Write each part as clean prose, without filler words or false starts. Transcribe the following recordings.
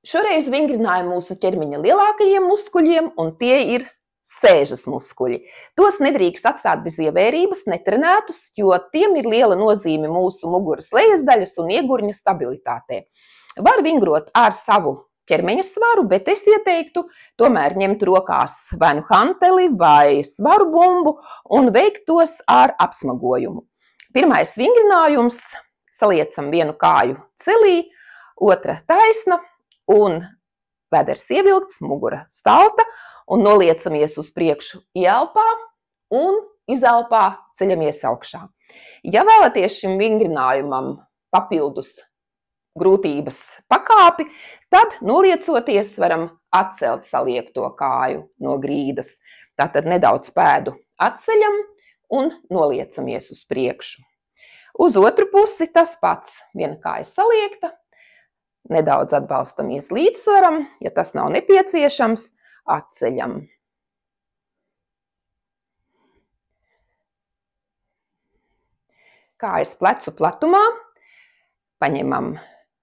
Šoreiz vingrinājam mūsu ķermeņa lielākajiem muskuļiem, un tie ir sēžas muskuļi. Tos nedrīkst atstāt bez ievērības, netrenētus, jo tiem ir liela nozīme mūsu muguras lejasdaļas un iegurņa stabilitātē. Var vingrot ar savu ķermeņa svaru, bet es ieteiktu tomēr ņemt rokās vai nu hanteli vai svaru bumbu un veikt tos ar apsmagojumu. Pirmais vingrinājums – saliecam vienu kāju celī, otra taisna un veders ievilkts, mugura stalta un noliecamies uz priekšu ieelpā un izelpā ceļamies augšā. Ja vēlaties šim vingrinājumam papildus grūtības pakāpi, tad noliecoties varam atcelt saliekto kāju no grīdas. Tātad nedaudz pēdu atceļam un noliecamies uz priekšu. Uz otru pusi tas pats. Viena kāja saliekta, nedaudz atbalstamies līdzsvaram, ja tas nav nepieciešams, atceļam. Kājas plecu platumā, paņemam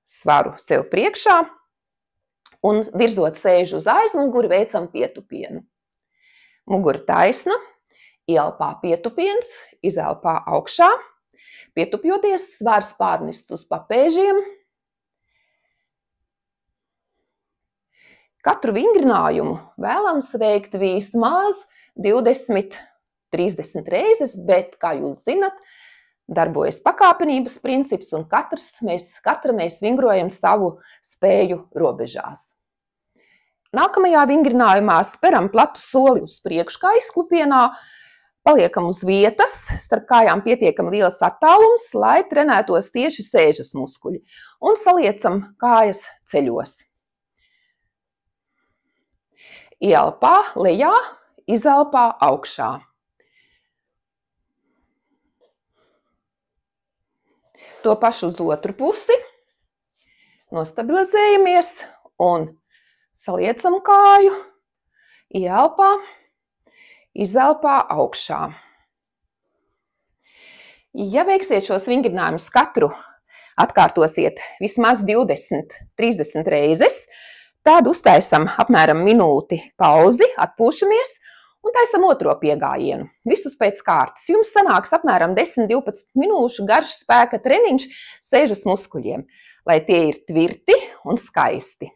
svaru sev priekšā un virzot sēžu uz aizmuguri veicam pietupienu. Mugura taisna, ieelpā pietupiens, izelpā augšā. Pietupjoties, svars pārnests uz papēžiem. Katru vingrinājumu vēlams veikt vismaz 20–30 reizes, bet, kā jūs zinat, darbojas pakāpenības princips un katra mēs vingrojam savu spēju robežās. Nākamajā vingrinājumā speram platu soli uz priekšu kā izklupienā, paliekam uz vietas, starp kājām pietiekami liels attālums, lai trenētos tieši sēžas muskuļi, un saliecam kājas ceļos. Ieelpā lejā, izelpā augšā. To pašu uz otru pusi, nostabilizējamies un saliecam kāju, ieelpā, izelpā augšā. Ja veiksiet šos vingrinājumus katru, atkārtosiet vismaz 20–30 reizes, tad uztaisam apmēram minūti pauzi, atpūšamies un taisam otro piegājienu. Visus pēc kārtas. Jums sanāks apmēram 10–12 minūšu garš spēka treniņš sēžas muskuļiem, lai tie ir tvirti un skaisti.